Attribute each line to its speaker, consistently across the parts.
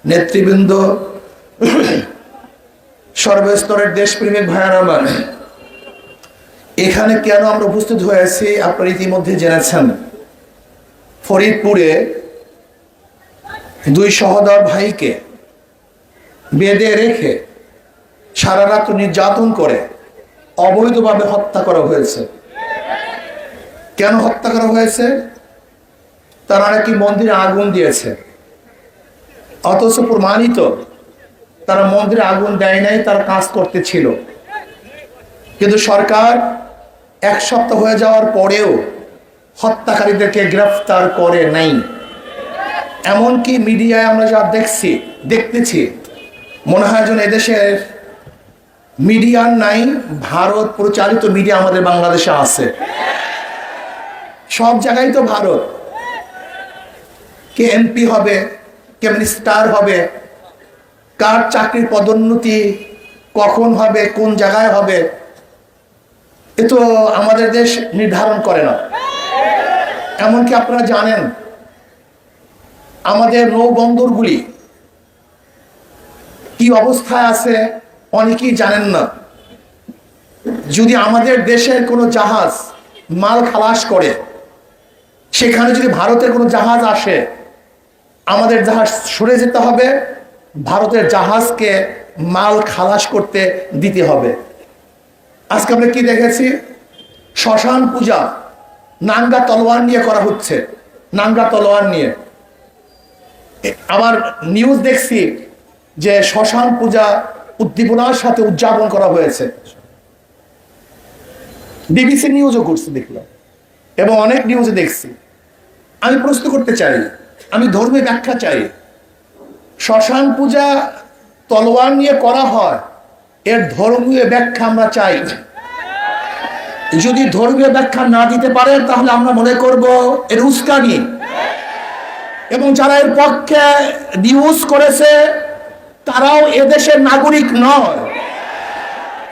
Speaker 1: নেতৃবৃন্দ, সর্বস্তরের দেশপ্রেমিক ভাইয়েরা আমার, এখানে কেন আমরা উপস্থিত হয়েছি আপনারা ইতিমধ্যে জেনেছেন। ফরিদপুরে দুই সহোদর ভাইকে বেঁধে রেখে সারা রাত নির্যাতন করে অবৈধভাবে হত্যা করা হয়েছে। কেন হত্যা করা হয়েছে? তারা নাকি মন্দিরে আগুন দিয়েছে, অথচ প্রমাণিত তারা মন্দিরে আগুন দেয় নাই, তারা কাজ করতেছিল। কিন্তু সরকার এক সপ্তাহ হয়ে যাওয়ার পরেও হত্যাকারীদেরকে গ্রেফতার করে নাই। এমনকি মিডিয়ায় আমরা যা দেখতেছি, মনে হয় যেন এদেশের মিডিয়ার নাই, ভারত পরিচালিত মিডিয়া আমাদের বাংলাদেশে আছে। সব জায়গায় তো ভারত, কে এমপি হবে, কে মিনিস্টার হবে, কার চাকরির পদোন্নতি কখন হবে, কোন জায়গায় হবে, এ তো আমাদের দেশ নির্ধারণ করে না। এমনকি আপনারা জানেন আমাদের নৌবন্দরগুলি কি অবস্থায় আছে অনেকেই জানেন না। যদি আমাদের দেশের কোনো জাহাজ মাল খালাস করে, সেখানে যদি ভারতের কোনো জাহাজ আসে, আমাদের জাহাজ সরে যেতে হবে, ভারতের জাহাজকে মাল খালাস করতে দিতে হবে। আজকে আমরা কি দেখেছি? শ্মশান পূজা নাঙ্গা তলোয়ার নিয়ে করা হচ্ছে, নাঙ্গা তলোয়ার নিয়ে। আবার নিউজ দেখছি যে শ্মশান পূজা উদ্দীপনার সাথে উদযাপন করা হয়েছে। বিবিসি নিউজও করছে দেখলাম, এবং অনেক নিউজে দেখছি। আমি প্রশ্ন করতে চাই, আমি ধর্মীয় ব্যাখ্যা চাই। শ্মশান পূজা তলোয়ার নিয়ে করা হয়, এর ধর্মীয় ব্যাখ্যা আমরা চাই। যদি ধর্মীয় ব্যাখ্যা না দিতে পারেন তাহলে আমরা মনে করব এর উস্কানি, এবং যারা এর পক্ষে নিউজ করেছে তারাও এদেশের নাগরিক নয়,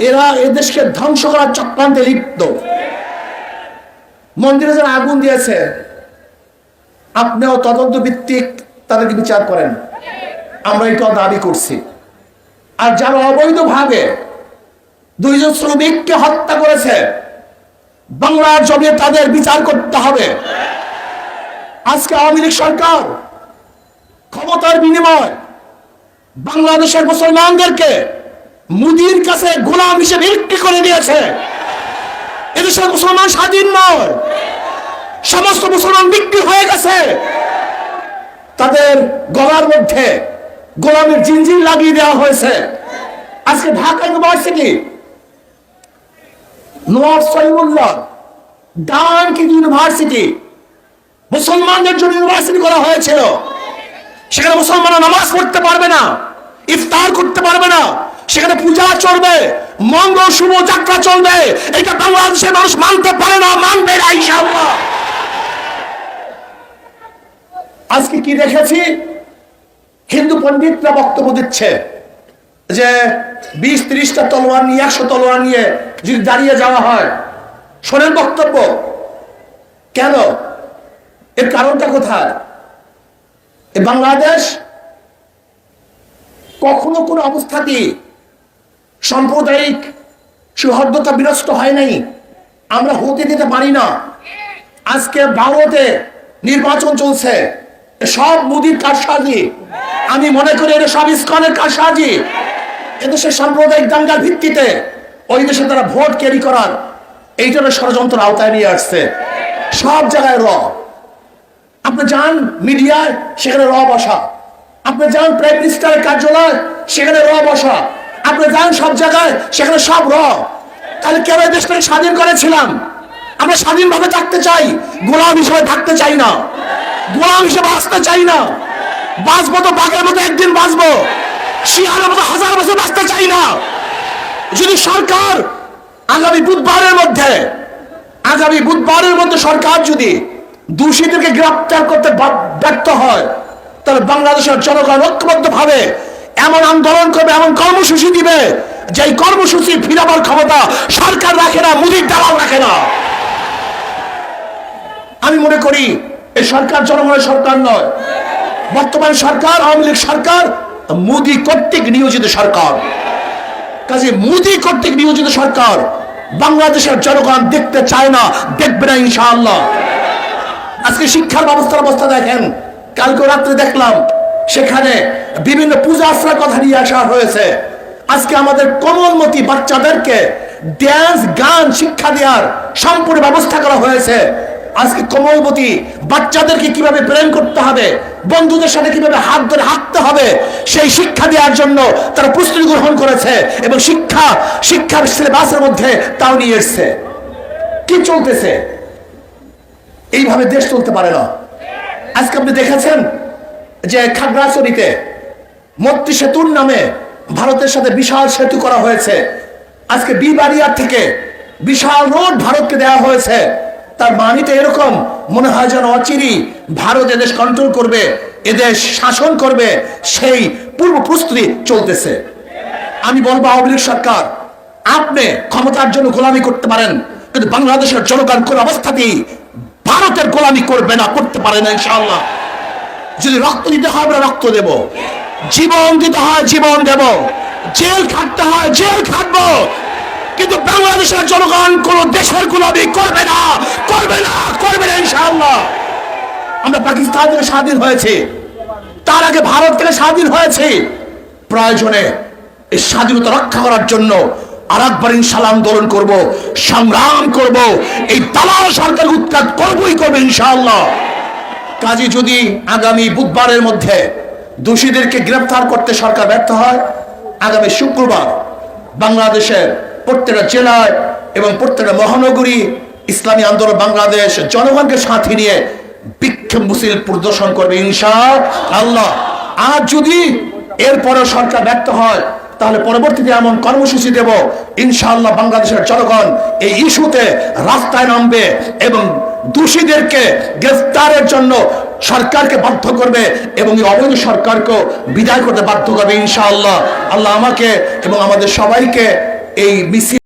Speaker 1: এরা এদেশকে ধ্বংস করার চক্রান্তে লিপ্ত। মন্দিরে যারা আগুন দিয়েছে, আপনিও তদন্ত ভিত্তিক তাদেরকে বিচার করেন, আমরা এটা দাবি করছি। আর যারা অবৈধভাবে দুইজন শ্রমিককে হত্যা করেছে, বাংলার জমিয়ে তাদের বিচার করতে হবে। আজকে আওয়ামী লীগ সরকার ক্ষমতার বিনিময় বাংলাদেশের মুসলমানদেরকে মুদির কাছে গোলাম হিসেবে বিক্রি করে দিয়েছে। এদেশের মুসলমান স্বাধীন নয়, সমস্ত মুসলমান বিক্রি হয়ে গেছে। তাদের গলার মধ্যে গোলামের জিনজির লাগিয়ে দেওয়া হয়েছে। আজকে Dhaka university Nawab Salimullah Dunkin university মুসলমানদের জন্য ইউনিভার্সিটি করা হয়েছিল। সেখানে মুসলমানরা নামাজ পড়তে পারবে না, ইফতার করতে পারবে না, সেখানে পূজা চলবে, মঙ্গল শুভ যাত্রা চলবে। এটা বাংলাদেশের মানুষ মানতে পারে না, মানবে না ইনশাআল্লাহ। আজকে কি দেখেছি? হিন্দু পণ্ডিতরা বক্তব্য দিচ্ছে যে 20-30টা তলোয়ার নিয়ে, 100 তলোয়ার নিয়ে যদি দাঁড়িয়ে যাওয়া হয়। শোনেন বক্তব্য, কেন? এর কারণটা কোথায়? বাংলাদেশ কখনো কোন অবস্থাতেই সাম্প্রদায়িক সৌহার্দ্যতা বিনষ্ট হয় নাই, আমরা হতে দিতে পারি না। আজকে ভারতে নির্বাচন চলছে, সব মোদির কারসাজি। আমি মনে করি এটা সব ইসকনের কারসাজি। এদেশের সাম্প্রদায়িক দাঙ্গার ভিত্তিতে ওই দেশে তারা ভোট ক্যারি করার এইটার ষড়যন্ত্র আওতায় নিয়ে আসছে। সব জায়গায় আপনি যান মিডিয়ায়, সেখানে বসা। আপনি যান প্রাইম মিনিস্টারের কার্যালয়, সেখানে বসা। আপনি যান সব জায়গায়, সেখানে সব তাহলে কেন এই দেশটাকে স্বাধীন করেছিলাম? আমরা স্বাধীনভাবে থাকতে চাই, গোলাম হিসেবে থাকতে চাই না, গোলাম হিসেবে আসতে চাই না। বাঁচবো তো বাঘের মতো একদিন বাঁচবো, শিয়ালের মতো 1000 বছর বাঁচতে চাই না। যদি সরকার আগামী বুধবারের মধ্যে সরকার যদি দোষীদেরকে গ্রেফতার করতে ব্যর্থ হয়, তাহলে বাংলাদেশের জনগণ ঐক্যবদ্ধ ভাবে এমন আন্দোলন করবে, এমন কর্মসূচি দিবে, যে কর্মসূচি ফিরাবার ক্ষমতা সরকার রাখে না, মুদির দালাল রাখে না। আমি মনে করি এই সরকার জনগণের সরকার নয়, বর্তমান সরকার আওয়ামী লীগ সরকার মোদী কর্তৃক নিয়োজিত সরকার। কাজে মোদী কর্তৃক নিয়োজিত সরকার বাংলাদেশের জনগণ দেখতে চায় না, দেখবে না ইনশাআল্লাহ। আজকে শিক্ষার ব্যবস্থার অবস্থা দেখেন, কালকে রাত্রে দেখলাম সেখানে বিভিন্ন পূজা আশ্রয়ের কথা নিয়ে আসা হয়েছে। আজকে আমাদের কোমলমতি বাচ্চাদেরকে ড্যান্স গান শিক্ষা দেওয়ার সম্পূর্ণ ব্যবস্থা করা হয়েছে। আজকে কোমলমতি বাচ্চাদেরকে কিভাবে প্রেম করতে হবে, বন্ধুদের সাথে কিভাবে হাত ধরে হাঁটতে হবে, সেই শিক্ষা দেওয়ার জন্য তারা প্রস্তুতি গ্রহণ করেছে এবং শিক্ষার সিলেবাসের মধ্যে তাও নিয়ে এসছে। কি চলতেছে? এইভাবে দেশ চলতে পারে না। আজকে আপনি দেখেছেন যে খাগড়াছড়িতে মৈত্রী সেতুর নামে ভারতের সাথে বিশাল সেতু করা হয়েছে। আজকে বিবাড়িয়ার থেকে বিশাল রোড ভারতকে দেওয়া হয়েছে। তার মানিতে এরকম মনে হয় যেন অচিরি ভারত এদেশ কন্ট্রোল করবে, এদেশ শাসন করবে, সেই পূর্ব প্রস্তুতি চলতেছে। আমি বলবো আওয়ামী লীগ সরকার, আপনি ক্ষমতার জন্য গোলামি করতে পারেন, কিন্তু বাংলাদেশের জনগণ কোন অবস্থাতেই ভারতের গোলামি করবে না, করতে পারে না ইনশাআল্লাহ। যদি রক্ত দিতে হয় আমরা রক্ত দেব, জীবন দিতে হয় জীবন দেব, জেল খাটতে হয় জেল খাটবো, কিন্তু বাংলাদেশের জনগণ কোন দেশের গোলামি করবে না, করবে না, করবে না ইনশাআল্লাহ। আমরা পাকিস্তান থেকে স্বাধীন হয়েছি, তার আগে ভারত থেকে স্বাধীন হয়েছে। প্রয়োজনে এই স্বাধীনতা রক্ষা করার জন্য আরেকবার ইনশাআল্লাহ আন্দোলন করব, সংগ্রাম করব, এই দালাল সরকার উৎখাত করবই করবে ইনশাআল্লাহ। কাজী যদি আগামী বুধবারের মধ্যে দোষীদেরকে গ্রেফতার করতে সরকার ব্যর্থ হয়, আগামী শুক্রবার বাংলাদেশের প্রত্যেকটা জেলায় এবং প্রত্যেকটা মহানগরী ইসলামী আন্দোলন বাংলাদেশ জনগণকে সাথে নিয়ে বিক্ষোভ মিছিল প্রদর্শন করবে ইনশাআল্লাহ। আর যদি এরপরে সরকার ব্যর্থ হয়, তাহলে পরবর্তীতে এমন কর্মসূচি দেব ইনশাআল্লাহ। বাংলাদেশের জনগণ এই ইস্যুতে রাস্তায় নামবে এবং দোষীদেরকে গ্রেফতারের জন্য সরকারকে বাধ্য করবে এবং এই অবৈধ সরকারকে বিদায় করতে বাধ্য করবে ইনশাআল্লাহ। আল্লাহ আমাকে এবং আমাদের সবাইকে এই মিছিল